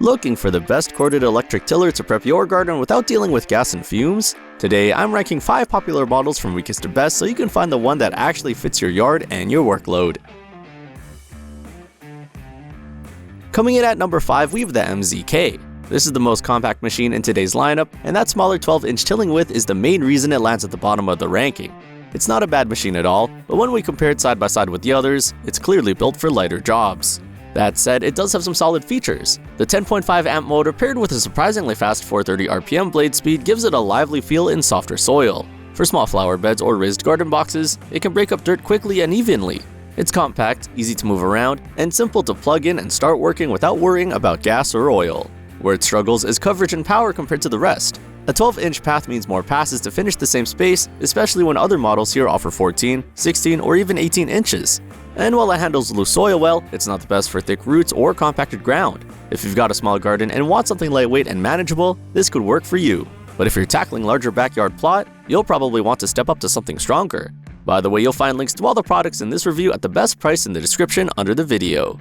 Looking for the best corded electric tiller to prep your garden without dealing with gas and fumes? Today, I'm ranking 5 popular models from weakest to best so you can find the one that actually fits your yard and your workload. Coming in at number 5, we have the MZK. This is the most compact machine in today's lineup, and that smaller 12-inch tilling width is the main reason it lands at the bottom of the ranking. It's not a bad machine at all, but when we compare it side by side with the others, it's clearly built for lighter jobs. That said, it does have some solid features. The 10.5 amp motor paired with a surprisingly fast 430 RPM blade speed gives it a lively feel in softer soil. For small flower beds or raised garden boxes, it can break up dirt quickly and evenly. It's compact, easy to move around, and simple to plug in and start working without worrying about gas or oil. Where it struggles is coverage and power compared to the rest. A 12-inch path means more passes to finish the same space, especially when other models here offer 14, 16, or even 18 inches. And while it handles loose soil well, it's not the best for thick roots or compacted ground. If you've got a small garden and want something lightweight and manageable, this could work for you. But if you're tackling larger backyard plot, you'll probably want to step up to something stronger. By the way, you'll find links to all the products in this review at the best price in the description under the video.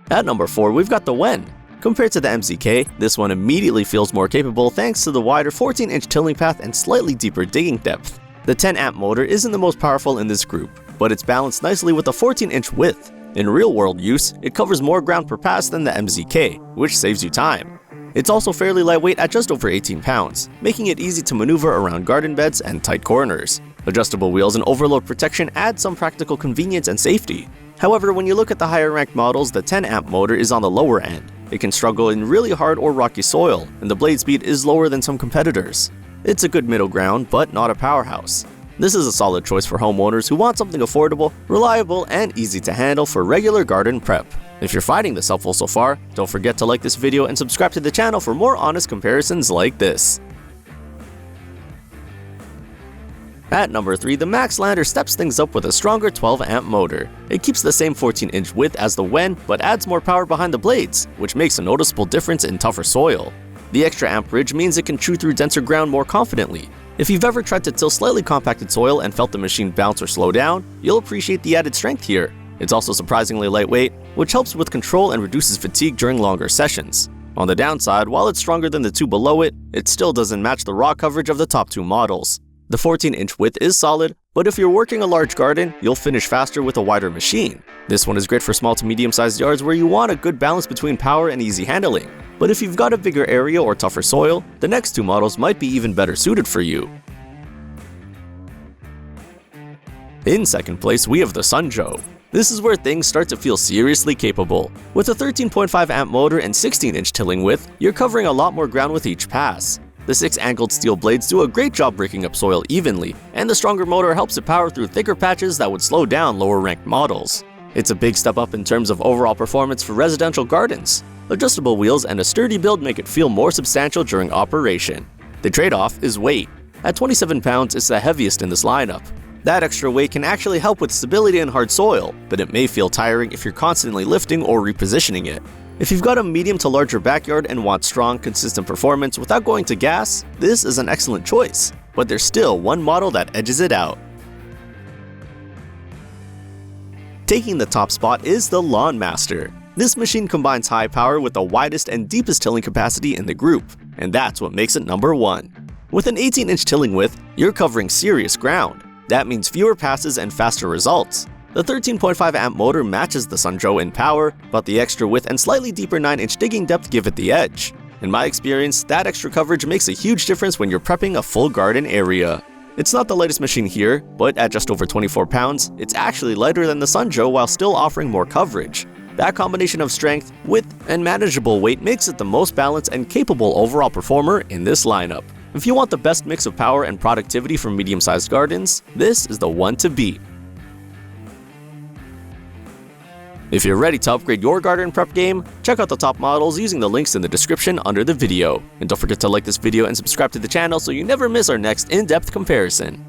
At number 4, we've got the Wen. Compared to the MZK, this one immediately feels more capable thanks to the wider 14-inch tilling path and slightly deeper digging depth. The 10 amp motor isn't the most powerful in this group, but it's balanced nicely with a 14-inch width. In real-world use, it covers more ground per pass than the MZK, which saves you time. It's also fairly lightweight at just over 18 pounds, making it easy to maneuver around garden beds and tight corners. Adjustable wheels and overload protection add some practical convenience and safety. However, when you look at the higher-ranked models, the 10 amp motor is on the lower end. It can struggle in really hard or rocky soil, and the blade speed is lower than some competitors. It's a good middle ground, but not a powerhouse. This is a solid choice for homeowners who want something affordable, reliable, and easy to handle for regular garden prep. If you're finding this helpful so far, don't forget to like this video and subscribe to the channel for more honest comparisons like this. At number 3, the MAXLANDER steps things up with a stronger 12 amp motor. It keeps the same 14-inch width as the Wen, but adds more power behind the blades, which makes a noticeable difference in tougher soil. The extra amperage means it can chew through denser ground more confidently. If you've ever tried to till slightly compacted soil and felt the machine bounce or slow down, you'll appreciate the added strength here. It's also surprisingly lightweight, which helps with control and reduces fatigue during longer sessions. On the downside, while it's stronger than the two below it, it still doesn't match the raw coverage of the top two models. The 14-inch width is solid, but if you're working a large garden, you'll finish faster with a wider machine. This one is great for small to medium-sized yards where you want a good balance between power and easy handling. But if you've got a bigger area or tougher soil, the next two models might be even better suited for you. In second place, we have the Sunjoe. This is where things start to feel seriously capable. With a 13.5 amp motor and 16-inch tilling width, you're covering a lot more ground with each pass. The 6 angled steel blades do a great job breaking up soil evenly, and the stronger motor helps it power through thicker patches that would slow down lower-ranked models. It's a big step up in terms of overall performance for residential gardens. Adjustable wheels and a sturdy build make it feel more substantial during operation. The trade-off is weight. At 27 pounds, it's the heaviest in this lineup. That extra weight can actually help with stability in hard soil, but it may feel tiring if you're constantly lifting or repositioning it. If you've got a medium to larger backyard and want strong, consistent performance without going to gas, this is an excellent choice. But there's still one model that edges it out. Taking the top spot is the LawnMaster. This machine combines high power with the widest and deepest tilling capacity in the group, and that's what makes it number 1. With an 18-inch tilling width, you're covering serious ground. That means fewer passes and faster results. The 13.5 amp motor matches the Sunjoe in power, but the extra width and slightly deeper 9-inch digging depth give it the edge. In my experience, that extra coverage makes a huge difference when you're prepping a full garden area. It's not the lightest machine here, but at just over 24 pounds, it's actually lighter than the Sunjoe while still offering more coverage. That combination of strength, width, and manageable weight makes it the most balanced and capable overall performer in this lineup. If you want the best mix of power and productivity for medium-sized gardens, this is the one to beat. If you're ready to upgrade your garden prep game, check out the top models using the links in the description under the video. And don't forget to like this video and subscribe to the channel so you never miss our next in-depth comparison.